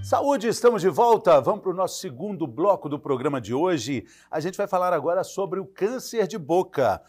Saúde, estamos de volta. Vamos para o nosso segundo bloco do programa de hoje. A gente vai falar agora sobre o câncer de boca.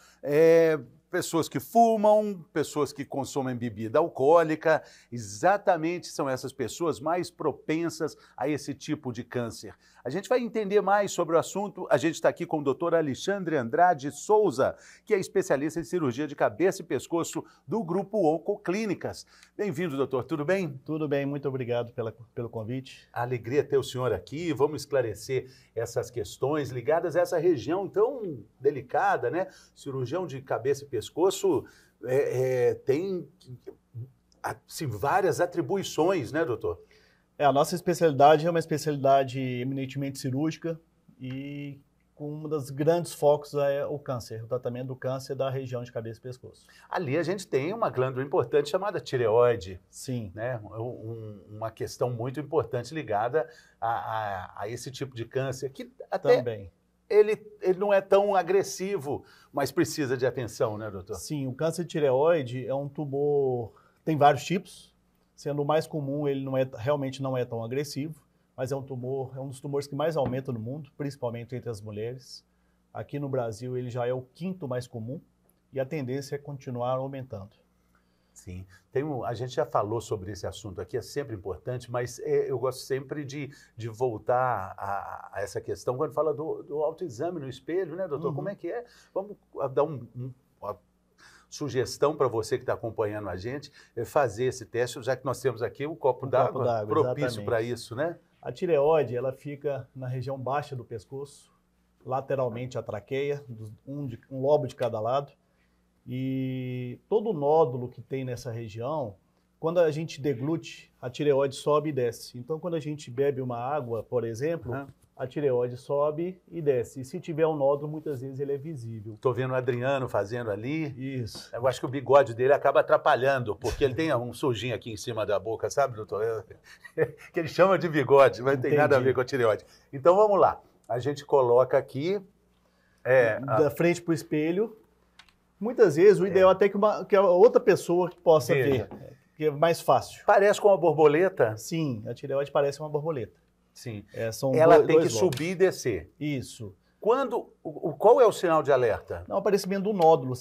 Pessoas que fumam, pessoas que consomem bebida alcoólica, exatamente são essas pessoas mais propensas a esse tipo de câncer. A gente vai entender mais sobre o assunto. A gente está aqui com o Dr. Alexandre Andrade Souza, que é especialista em cirurgia de cabeça e pescoço do Grupo Oncoclínicas. Bem-vindo, doutor. Tudo bem? Tudo bem, muito obrigado pelo convite. A alegria ter o senhor aqui. Vamos esclarecer essas questões ligadas a essa região tão delicada, né? Cirurgião de cabeça e pescoço tem assim, várias atribuições, né, doutor? A nossa especialidade é uma especialidade eminentemente cirúrgica e com um dos grandes focos é o câncer, o tratamento do câncer da região de cabeça e pescoço. Ali a gente tem uma glândula importante chamada tireoide. Sim. Né? Uma questão muito importante ligada a esse tipo de câncer, que até também. Ele não é tão agressivo, mas precisa de atenção, né, doutor? Sim, o câncer de tireoide é um tumor, tem vários tipos, sendo o mais comum, ele realmente não é tão agressivo, mas é um dos tumores que mais aumenta no mundo, principalmente entre as mulheres. Aqui no Brasil ele já é o quinto mais comum e a tendência é continuar aumentando. Sim, a gente já falou sobre esse assunto aqui, é sempre importante, mas eu gosto sempre de voltar a essa questão quando fala do autoexame no espelho, né, doutor? Uhum. Como é que é? Vamos dar uma sugestão para você que está acompanhando a gente, fazer esse teste, já que nós temos aqui um copo d'água propício para isso, né? A tireoide, ela fica na região baixa do pescoço, lateralmente à traqueia, um lobo de cada lado. E todo nódulo que tem nessa região, quando a gente deglute, a tireoide sobe e desce. Então, quando a gente bebe uma água, por exemplo, a tireoide sobe e desce. E se tiver um nódulo, muitas vezes ele é visível. Estou vendo o Adriano fazendo ali. Isso. Eu acho que o bigode dele acaba atrapalhando, porque ele tem um sujinho aqui em cima da boca, sabe, doutor? Que ele chama de bigode, mas não tem nada a ver com a tireoide. Então, vamos lá. A gente coloca aqui... da frente para o espelho. Muitas vezes o ideal é até que a outra pessoa possa ver, que é mais fácil. Parece com uma borboleta? Sim, a tireoide parece uma borboleta. Sim. Ela tem que subir e descer. Isso. Qual é o sinal de alerta? O aparecimento do nódulo.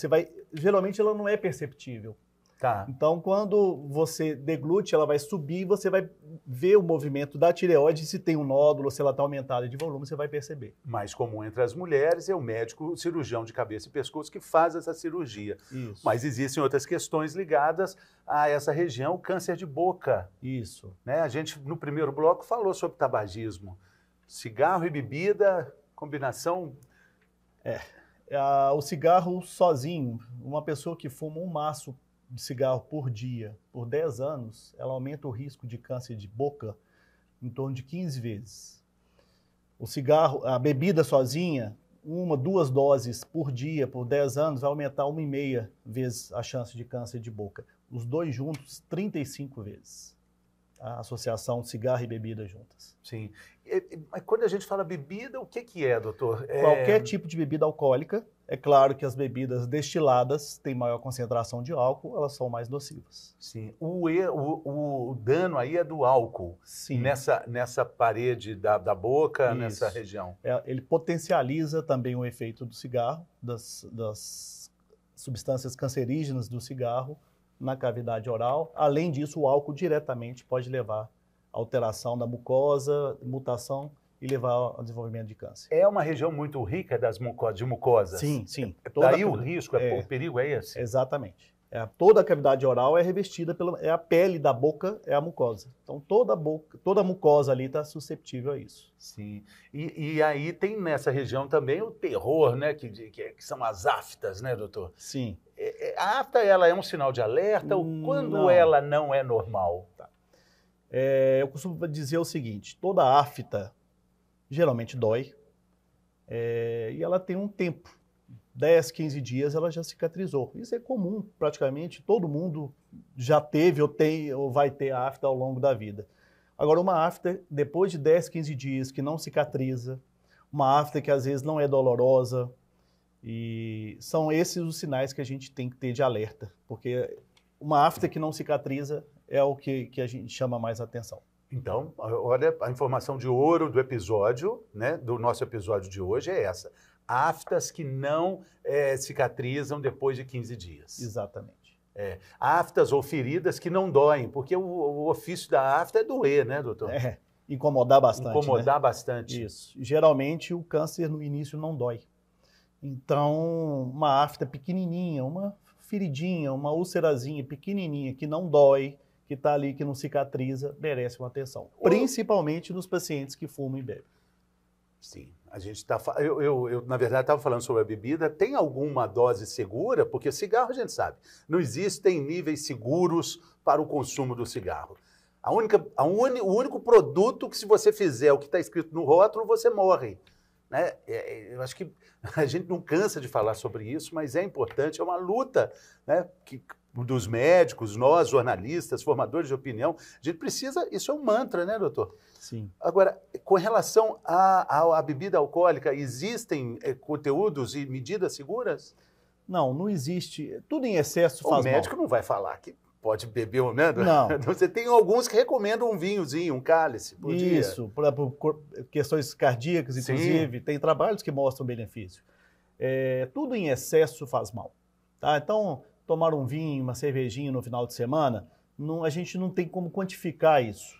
Geralmente ela não é perceptível. Tá. Então, quando você deglute, ela vai subir e você vai ver o movimento da tireoide. Se tem um nódulo, se ela está aumentada de volume, você vai perceber. Mais comum entre as mulheres é o médico cirurgião de cabeça e pescoço que faz essa cirurgia. Isso. Mas existem outras questões ligadas a essa região, o câncer de boca. Isso. Né? A gente, no primeiro bloco, falou sobre tabagismo. Cigarro e bebida, combinação... O cigarro sozinho, uma pessoa que fuma um maço de cigarro por dia, por 10 anos, ela aumenta o risco de câncer de boca em torno de 15 vezes. O cigarro, a bebida sozinha, 2 doses por dia, por 10 anos, vai aumentar 1,5 vezes a chance de câncer de boca. Os dois juntos, 35 vezes. A associação cigarro e bebida juntas. Sim. Mas quando a gente fala bebida, o que é, doutor? Qualquer tipo de bebida alcoólica. É claro que as bebidas destiladas têm maior concentração de álcool, elas são mais nocivas. Sim. O dano aí é do álcool. Sim. Nessa parede da boca, Isso. Nessa região. Ele potencializa também o efeito do cigarro, das substâncias cancerígenas do cigarro na cavidade oral. Além disso, o álcool diretamente pode levar à alteração da mucosa, mutação e levar ao desenvolvimento de câncer. É uma região muito rica de mucosas. Sim, sim. Daí o risco, o perigo é esse? Exatamente. Toda a cavidade oral é revestida a pele da boca é a mucosa. Então toda a mucosa ali está susceptível a isso. Sim. E aí tem nessa região também o terror, né? Que são as aftas, né, doutor? Sim. A afta, ela é um sinal de alerta ou quando ela não é normal? Tá. Eu costumo dizer o seguinte, toda afta geralmente dói e ela tem um tempo. 10, 15 dias ela já cicatrizou. Isso é comum, praticamente todo mundo já teve ou vai ter afta ao longo da vida. Agora, uma afta, depois de 10, 15 dias que não cicatriza, uma afta que às vezes não é dolorosa, e são esses os sinais que a gente tem que ter de alerta, porque uma afta que não cicatriza é o que a gente chama mais atenção. Então, olha, a informação de ouro do episódio, né, do nosso episódio de hoje é essa. Aftas que não cicatrizam depois de 15 dias. Exatamente. Aftas ou feridas que não doem, porque o ofício da afta é doer, né, doutor? Incomodar bastante. Incomodar bastante. Isso. Geralmente o câncer no início não dói. Então, uma afta pequenininha, uma feridinha, uma úlcerazinha pequenininha que não dói, que está ali, que não cicatriza, merece uma atenção. Principalmente nos pacientes que fumam e bebem. Sim, a gente está... Eu, na verdade, estava falando sobre a bebida. Tem alguma dose segura? Porque cigarro, a gente sabe, não existem níveis seguros para o consumo do cigarro. O único produto que, se você fizer o que está escrito no rótulo, você morre. Né? Eu acho que a gente não cansa de falar sobre isso, mas é importante, é uma luta, né, dos médicos, nós, jornalistas, formadores de opinião. A gente precisa, isso é um mantra, né, doutor? Sim. Agora, com relação à bebida alcoólica, existem conteúdos e medidas seguras? Não existe. Tudo em excesso faz mal. O médico não vai falar que pode beber, né? Não. Você tem alguns que recomendam um vinhozinho, um cálice por dia. Isso, por questões cardíacas, inclusive. Sim. Tem trabalhos que mostram benefício. Tudo em excesso faz mal. Tá? Então, tomar um vinho, uma cervejinha no final de semana, a gente não tem como quantificar isso.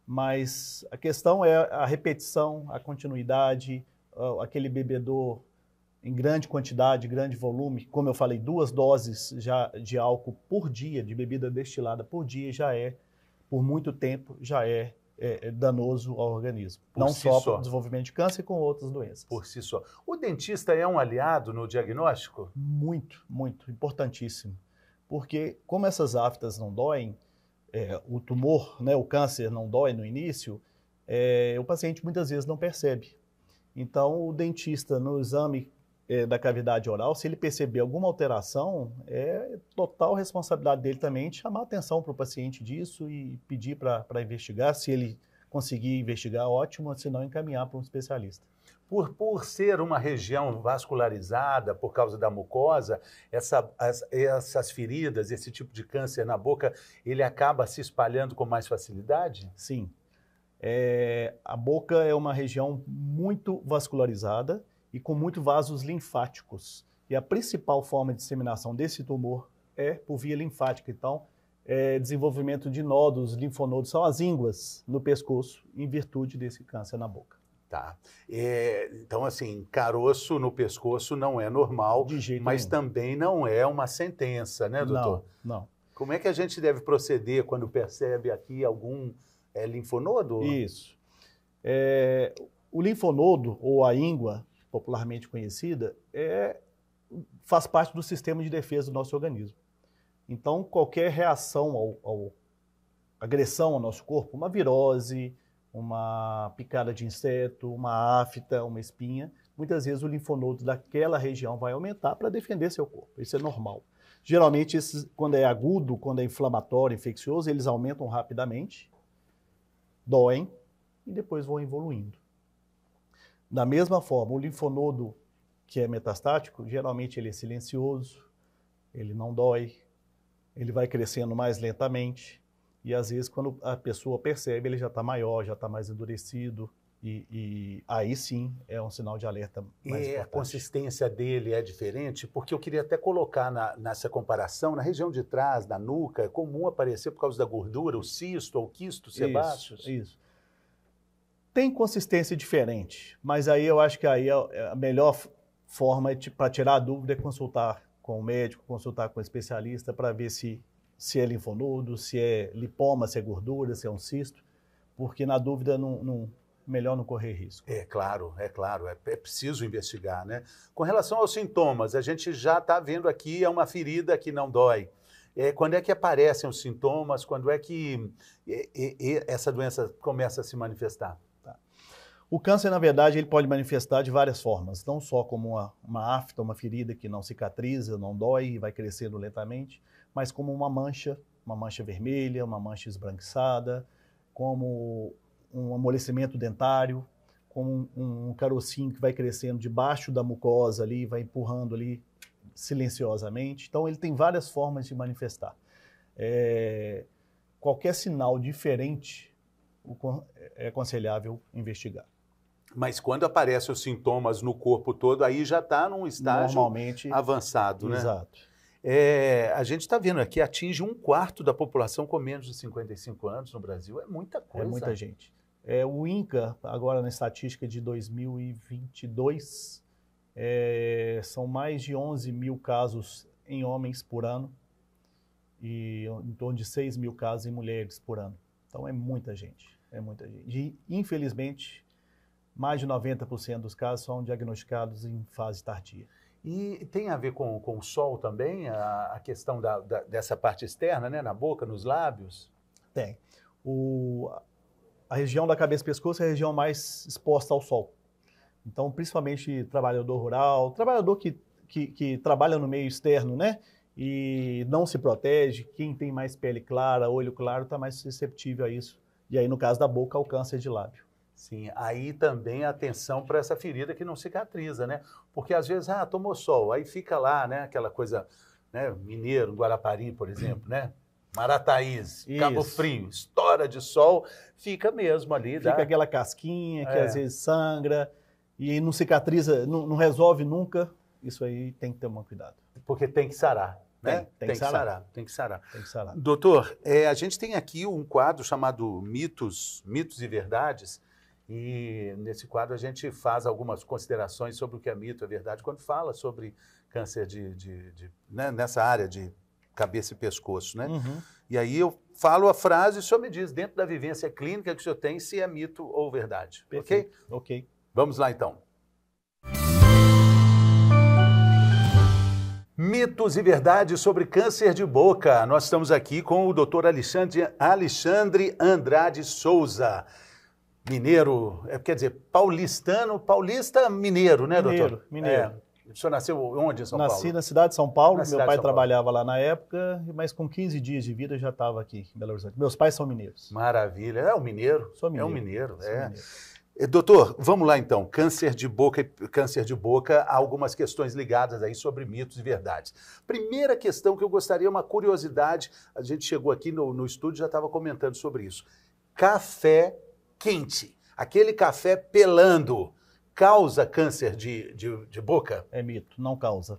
Mas a questão é a repetição, a continuidade, aquele bebedor em grande quantidade, grande volume. Como eu falei, 2 doses já de álcool por dia, de bebida destilada por dia, por muito tempo, já é danoso ao organismo. Não só para o desenvolvimento de câncer, com outras doenças. Por si só. O dentista é um aliado no diagnóstico? Muito, muito, importantíssimo. Porque como essas aftas não doem, o tumor, né, o câncer não dói no início, o paciente muitas vezes não percebe. Então, o dentista, no exame da cavidade oral, se ele perceber alguma alteração, é total responsabilidade dele também de chamar a atenção para o paciente disso e pedir para investigar. Se ele conseguir investigar, ótimo, se não, encaminhar para um especialista. Por ser uma região vascularizada, por causa da mucosa, essas feridas, esse tipo de câncer na boca, ele acaba se espalhando com mais facilidade? Sim. A boca é uma região muito vascularizada e com muitos vasos linfáticos. E a principal forma de disseminação desse tumor é por via linfática. Então, desenvolvimento de nódulos, linfonodos, são as ínguas no pescoço, em virtude desse câncer na boca. Tá. Então, assim, caroço no pescoço não é normal, de jeito mas nenhum. Também não é uma sentença, né, doutor? Não. Como é que a gente deve proceder quando percebe aqui algum linfonodo? Isso. O linfonodo, ou a íngua, popularmente conhecida, faz parte do sistema de defesa do nosso organismo. Então, qualquer reação agressão ao nosso corpo, uma virose, uma picada de inseto, uma afta, uma espinha, muitas vezes o linfonodo daquela região vai aumentar para defender seu corpo. Isso é normal. Geralmente, quando é agudo, quando é inflamatório, infeccioso, eles aumentam rapidamente, doem e depois vão evoluindo. Da mesma forma, o linfonodo que é metastático, geralmente ele é silencioso, ele não dói, ele vai crescendo mais lentamente. E às vezes, quando a pessoa percebe, ele já está maior, já está mais endurecido. E aí sim é um sinal de alerta mais importante. A consistência dele é diferente? Porque eu queria até colocar nessa comparação, na região de trás, da nuca, é comum aparecer por causa da gordura, o cisto ou quisto sebáceos? Isso. Tem consistência diferente, mas aí eu acho que aí a melhor forma para tirar a dúvida é consultar com o médico, consultar com o especialista para ver se é linfonodo, se é lipoma, se é gordura, se é um cisto, porque na dúvida melhor não correr risco. É claro, é preciso investigar, né? Com relação aos sintomas, a gente já está vendo aqui, é uma ferida que não dói. Quando é que aparecem os sintomas, quando é que essa doença começa a se manifestar? O câncer, na verdade, ele pode manifestar de várias formas, não só como uma afta, uma ferida que não cicatriza, não dói e vai crescendo lentamente, mas como uma mancha vermelha, uma mancha esbranquiçada, como um amolecimento dentário, como um carocinho que vai crescendo debaixo da mucosa ali, vai empurrando ali silenciosamente. Então, ele tem várias formas de manifestar. Qualquer sinal diferente é aconselhável investigar. Mas quando aparecem os sintomas no corpo todo, aí já está num estágio Normalmente avançado, né? Exato. A gente está vendo aqui, atinge 1/4 da população com menos de 55 anos no Brasil. É muita coisa. É muita gente. O INCA, agora na estatística de 2022, são mais de 11 mil casos em homens por ano e em torno de 6 mil casos em mulheres por ano. Então é muita gente. E, infelizmente, mais de 90% dos casos são diagnosticados em fase tardia. E tem a ver com o sol também, a questão dessa parte externa, né? Na boca, nos lábios? Tem. A região da cabeça e pescoço é a região mais exposta ao sol. Então, principalmente trabalhador rural, trabalhador que trabalha no meio externo, né? E não se protege, quem tem mais pele clara, olho claro, está mais susceptível a isso. E aí, no caso da boca, ao câncer de lábio. Sim, aí também atenção para essa ferida que não cicatriza, né? Porque às vezes, tomou sol, aí fica lá, né? Aquela coisa, né? Mineiro, Guarapari, por exemplo, né? Marataízes, Cabo Frio, estoura de sol, fica mesmo ali. Fica aquela casquinha que às vezes sangra e não cicatriza, não resolve nunca. Isso aí tem que ter um cuidado. Porque tem que sarar, né? Tem que sarar. Tem que sarar. Tem que sarar. Doutor, a gente tem aqui um quadro chamado Mitos e Verdades, e nesse quadro a gente faz algumas considerações sobre o que é mito e verdade quando fala sobre câncer né? Nessa área de cabeça e pescoço, né? Uhum. E aí eu falo a frase e o senhor me diz, dentro da vivência clínica que o senhor tem, se é mito ou verdade. Perfeito. Ok? Ok. Vamos lá, então. Mitos e verdades sobre câncer de boca. Nós estamos aqui com o Dr. Alexandre Andrade Souza, mineiro, quer dizer, paulista mineiro, né, doutor? Mineiro. O senhor nasceu onde em São Paulo? Nasci na cidade de São Paulo, meu pai trabalhava lá na época, mas com 15 dias de vida já estava aqui em Belo Horizonte. Meus pais são mineiros. Maravilha, é um mineiro? Sou mineiro. É um mineiro, Doutor, vamos lá então, câncer de boca, há algumas questões ligadas aí sobre mitos e verdades. Primeira questão que eu gostaria, uma curiosidade, a gente chegou aqui no estúdio, já estava comentando sobre isso. Café quente, aquele café pelando, causa câncer de boca? É mito, não causa.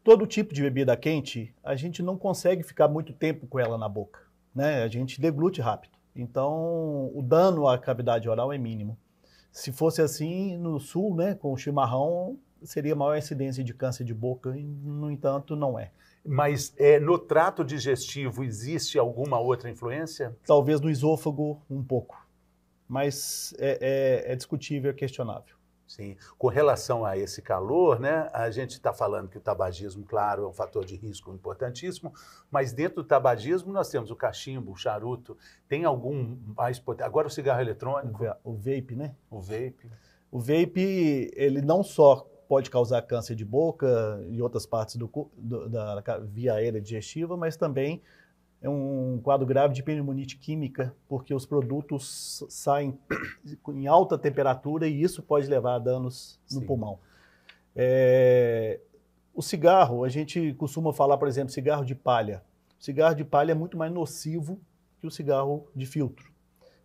Todo tipo de bebida quente, a gente não consegue ficar muito tempo com ela na boca, né? A gente deglute rápido. Então, o dano à cavidade oral é mínimo. Se fosse assim, no sul, né, com o chimarrão, seria maior incidência de câncer de boca, e, no entanto, não é. Mas no trato digestivo existe alguma outra influência? Talvez no esôfago, um pouco. Mas é discutível, é questionável. Sim. Com relação a esse calor, né, a gente está falando que o tabagismo, claro, é um fator de risco importantíssimo, mas dentro do tabagismo nós temos o cachimbo, o charuto, tem algum mais potente? Agora o cigarro eletrônico. O vape, né? O vape. O vape, ele não só pode causar câncer de boca e outras partes da via aérea digestiva, mas também é um quadro grave de pneumonite química, porque os produtos saem em alta temperatura e isso pode levar a danos no pulmão. O cigarro, a gente costuma falar, por exemplo, cigarro de palha. O cigarro de palha é muito mais nocivo que o cigarro de filtro.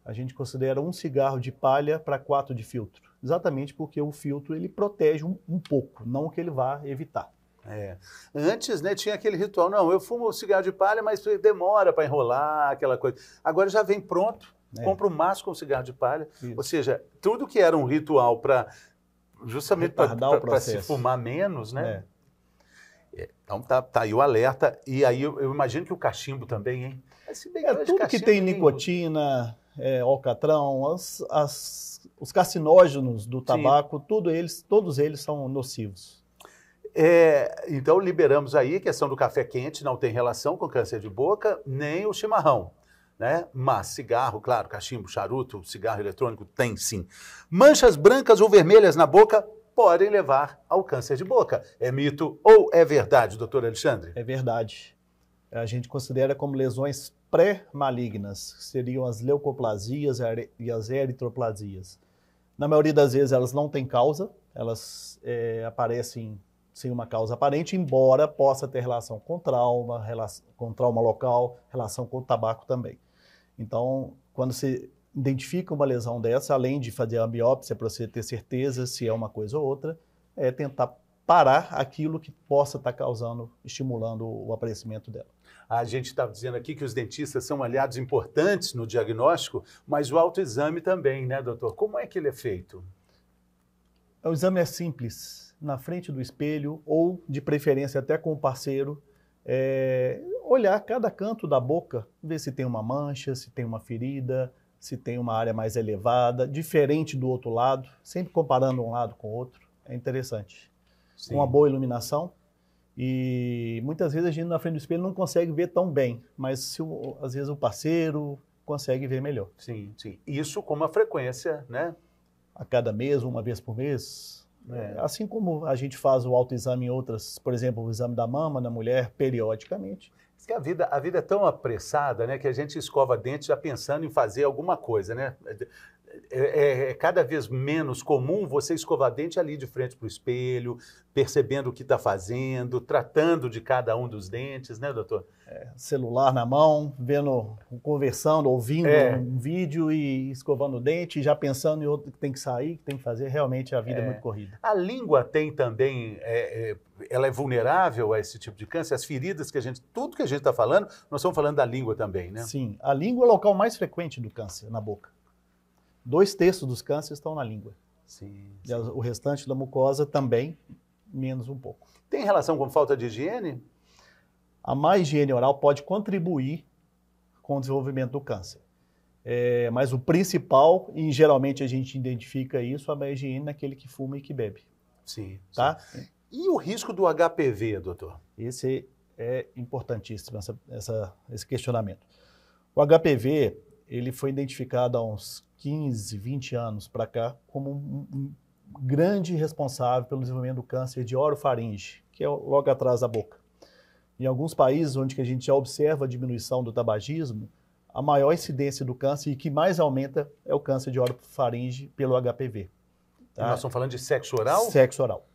A gente considera um cigarro de palha para 4 de filtro, exatamente porque o filtro ele protege um pouco, não que ele vá evitar. Antes, né, tinha aquele ritual, não, eu fumo cigarro de palha, mas demora para enrolar, aquela coisa. Agora já vem pronto, compra um maço com cigarro de palha. Isso. Ou seja, tudo que era um ritual para justamente para se fumar menos, né? Então tá aí o alerta. E aí eu imagino que o cachimbo também, hein? Tudo que tem nicotina, alcatrão, os carcinógenos do tabaco, todos eles são nocivos. Então liberamos aí a questão do café quente, não tem relação com câncer de boca, nem o chimarrão, né? Mas cigarro, claro, cachimbo, charuto, cigarro eletrônico, tem sim. Manchas brancas ou vermelhas na boca podem levar ao câncer de boca. É mito ou é verdade, doutor Alexandre? É verdade. A gente considera como lesões pré-malignas, que seriam as leucoplasias e as eritroplasias. Na maioria das vezes elas não têm causa, elas aparecem sem uma causa aparente, embora possa ter relação com trauma local, relação com o tabaco também. Então, quando você identifica uma lesão dessa, além de fazer a biópsia para você ter certeza se é uma coisa ou outra, é tentar parar aquilo que possa estar causando, estimulando o aparecimento dela. A gente está dizendo aqui que os dentistas são aliados importantes no diagnóstico, mas o autoexame também, né, doutor? Como é que ele é feito? O exame é simples, na frente do espelho ou, de preferência, até com o parceiro, olhar cada canto da boca, ver se tem uma mancha, se tem uma ferida, se tem uma área mais elevada, diferente do outro lado, sempre comparando um lado com o outro, é interessante. Sim. Uma boa iluminação, e muitas vezes a gente na frente do espelho não consegue ver tão bem, mas às vezes o parceiro consegue ver melhor. Sim, sim. Isso com uma frequência, né? A cada mês, uma vez por mês. Assim como a gente faz o autoexame em outras, por exemplo, o exame da mama na mulher, periodicamente. Diz que a vida é tão apressada, né, que a gente escova dente já pensando em fazer alguma coisa, né? É cada vez menos comum você escovar dente ali de frente para o espelho, percebendo o que está fazendo, tratando de cada um dos dentes, né, doutor? Celular na mão, conversando, ouvindo um vídeo e escovando o dente, já pensando em outro que tem que sair, que tem que fazer. Realmente a vida é muito corrida. A língua tem também, ela é vulnerável a esse tipo de câncer? As feridas tudo que a gente está falando, nós estamos falando da língua também, né? Sim, a língua é o local mais frequente do câncer na boca. 2/3 dos cânceres estão na língua. Sim. E o restante da mucosa também, menos um pouco. Tem relação com falta de higiene? A má higiene oral pode contribuir com o desenvolvimento do câncer. Mas o principal, e geralmente a gente identifica isso, a má higiene naquele que fuma e que bebe. Sim. Tá? Sim. E o risco do HPV, doutor? Esse é importantíssimo, esse questionamento. O HPV, ele foi identificado há uns 15, 20 anos para cá como um grande responsável pelo desenvolvimento do câncer de orofaringe, que é logo atrás da boca. Em alguns países onde a gente já observa a diminuição do tabagismo, a maior incidência do câncer e que mais aumenta é o câncer de orofaringe pelo HPV. Tá? Nós estamos falando de sexo oral? Sexo oral.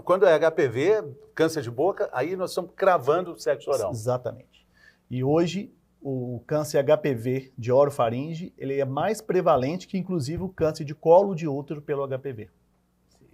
Quando é HPV, câncer de boca, aí nós estamos cravando o sexo oral. Exatamente. E hoje, o câncer HPV de orofaringe, ele é mais prevalente que, inclusive, o câncer de colo de útero pelo HPV.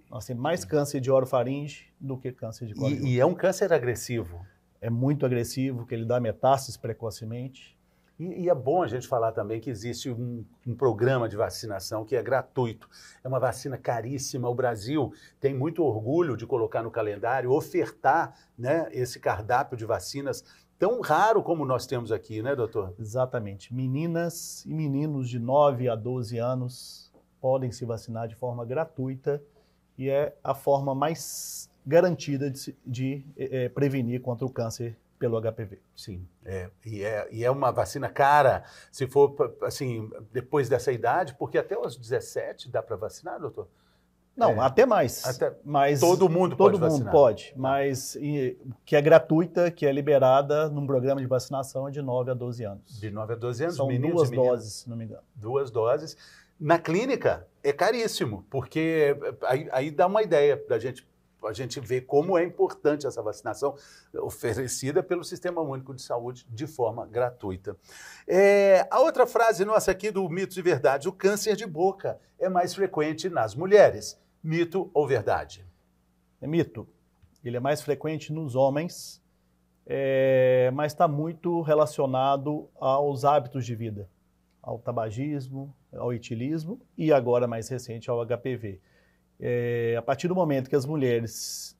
Nós temos mais câncer de orofaringe do que câncer de colo de útero. E é um câncer agressivo. É muito agressivo, que ele dá metástases precocemente. E é bom a gente falar também que existe um programa de vacinação que é gratuito. É uma vacina caríssima. O Brasil tem muito orgulho de colocar no calendário, ofertar, né, esse cardápio de vacinas tão raro como nós temos aqui, né, doutor? Exatamente. Meninas e meninos de 9 a 12 anos podem se vacinar de forma gratuita e é a forma mais garantida de prevenir contra o câncer pelo HPV. Sim, e é uma vacina cara, se for, assim, depois dessa idade, porque até os 17 dá para vacinar, doutor? Não, até mais. Mas todo mundo pode vacinar? Todo mundo pode, mas que é gratuita, que é liberada num programa de vacinação é de 9 a 12 anos. De 9 a 12 anos? São duas doses, se não me engano. 2 doses. Na clínica é caríssimo, porque aí dá uma ideia da gente. A gente vê como é importante essa vacinação oferecida pelo Sistema Único de Saúde de forma gratuita. A outra frase nossa aqui do Mitos e Verdades: o câncer de boca é mais frequente nas mulheres. Mito ou verdade? É mito. Ele é mais frequente nos homens, mas está muito relacionado aos hábitos de vida, ao tabagismo, ao etilismo e agora mais recente ao HPV. A partir do momento que as mulheres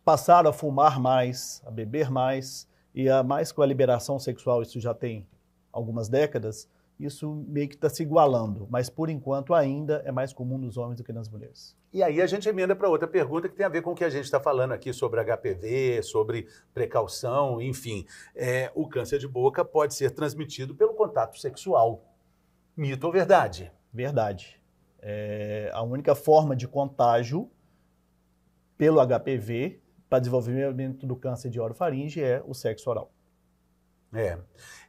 passaram a fumar mais, a beber mais, e mais com a liberação sexual, isso já tem algumas décadas, isso meio que está se igualando, mas por enquanto ainda é mais comum nos homens do que nas mulheres. E aí a gente emenda para outra pergunta que tem a ver com o que a gente está falando aqui sobre HPV, sobre precaução, enfim. O câncer de boca pode ser transmitido pelo contato sexual. Mito ou verdade? Verdade. A única forma de contágio pelo HPV para desenvolvimento do câncer de orofaringe é o sexo oral.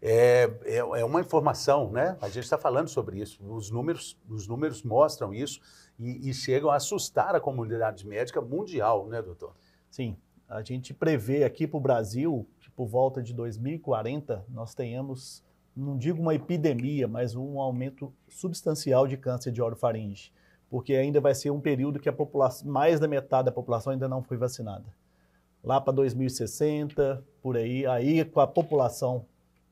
É uma informação, né? A gente está falando sobre isso. Os números mostram isso e chegam a assustar a comunidade médica mundial, né, doutor? Sim. A gente prevê aqui para o Brasil que por volta de 2040, nós tenhamos, não digo uma epidemia, mas um aumento substancial de câncer de orofaringe, porque ainda vai ser um período que a população, mais da metade da população ainda não foi vacinada. Lá para 2060, por aí com a população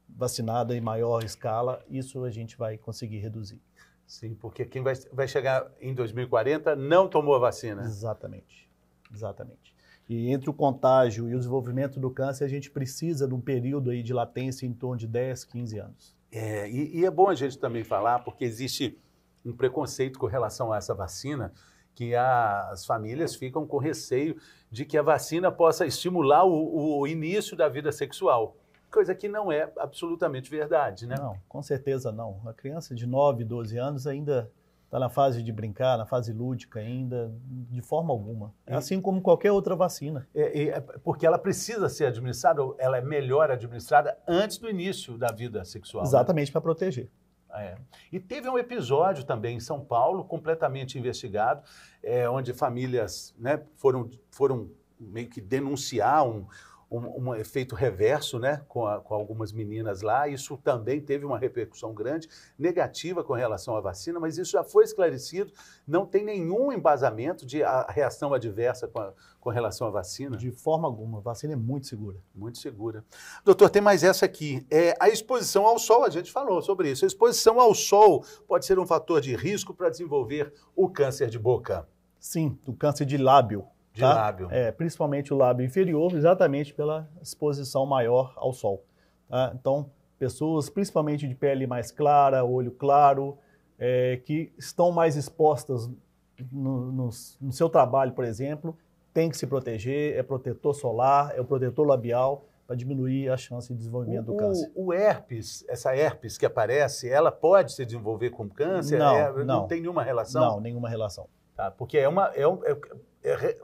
vacinada em maior escala, isso a gente vai conseguir reduzir. Sim, porque quem vai chegar em 2040 não tomou a vacina. Exatamente, exatamente. E entre o contágio e o desenvolvimento do câncer, a gente precisa de um período aí de latência em torno de 10, 15 anos. E é bom a gente também falar, porque existe um preconceito com relação a essa vacina, que as famílias ficam com receio de que a vacina possa estimular o início da vida sexual. Coisa que não é absolutamente verdade, né? Não, com certeza não. A criança de 9, 12 anos ainda está na fase de brincar, na fase lúdica ainda, de forma alguma. É assim como qualquer outra vacina. Porque ela precisa ser administrada, ela é melhor administrada antes do início da vida sexual. Exatamente, né? Para proteger. E teve um episódio também em São Paulo, completamente investigado, onde famílias, né, foram meio que denunciar um efeito reverso, né, com algumas meninas lá. Isso também teve uma repercussão grande, negativa com relação à vacina, mas isso já foi esclarecido, não tem nenhum embasamento de reação adversa com relação à vacina. De forma alguma, a vacina é muito segura. Muito segura. Doutor, tem mais essa aqui. A exposição ao sol, a gente falou sobre isso. A exposição ao sol pode ser um fator de risco para desenvolver o câncer de boca. Sim, o câncer de lábio. De lábio. Principalmente o lábio inferior, exatamente pela exposição maior ao sol. Tá? Então, pessoas, principalmente de pele mais clara, olho claro, que estão mais expostas no seu trabalho, por exemplo, tem que se proteger, é protetor solar, é o protetor labial, para diminuir a chance de desenvolvimento do câncer. O herpes, essa herpes que aparece, ela pode se desenvolver com câncer? Não tem nenhuma relação? Não, nenhuma relação. Tá, porque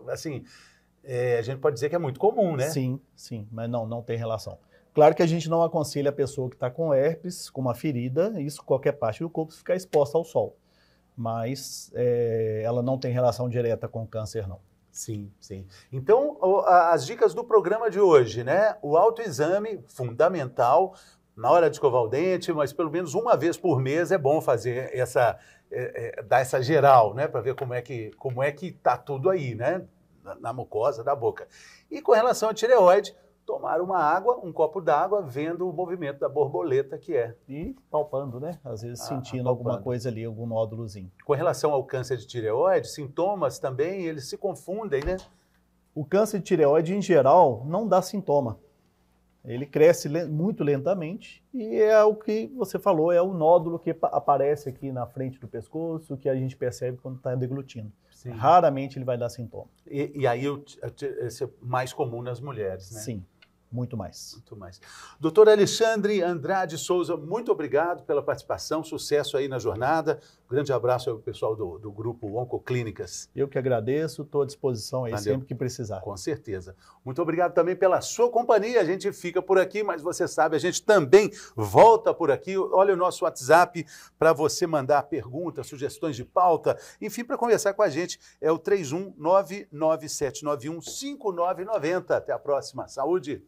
assim, a gente pode dizer que é muito comum, né? Sim, mas não tem relação. Claro que a gente não aconselha a pessoa que está com herpes, com uma ferida, isso qualquer parte do corpo, ficar exposta ao sol. Mas ela não tem relação direta com câncer, não. Sim. Então, as dicas do programa de hoje, né? O autoexame, fundamental, na hora de escovar o dente, mas pelo menos uma vez por mês é bom fazer dar essa geral, né, para ver como é que tá tudo aí, né, na mucosa da boca. E com relação à tireoide, tomar uma água, um copo d'água, vendo o movimento da borboleta que é. E palpando, né, às vezes sentindo alguma coisa ali, algum nódulozinho. Com relação ao câncer de tireoide, sintomas também, eles se confundem, né? O câncer de tireoide, em geral, não dá sintoma. Ele cresce muito lentamente e é o que você falou, é o nódulo que aparece aqui na frente do pescoço, que a gente percebe quando está deglutindo. Sim. Raramente ele vai dar sintoma. E aí esse é mais comum nas mulheres, né? Sim, muito mais. Muito mais. Doutor Alexandre Andrade Souza, muito obrigado pela participação, sucesso aí na jornada. Um grande abraço ao pessoal do grupo Oncoclínicas. Eu que agradeço, estou à disposição aí sempre que precisar. Com certeza. Muito obrigado também pela sua companhia. A gente fica por aqui, mas você sabe, a gente também volta por aqui. Olha o nosso WhatsApp para você mandar perguntas, sugestões de pauta, enfim, para conversar com a gente. É o 31997915990. Até a próxima. Saúde!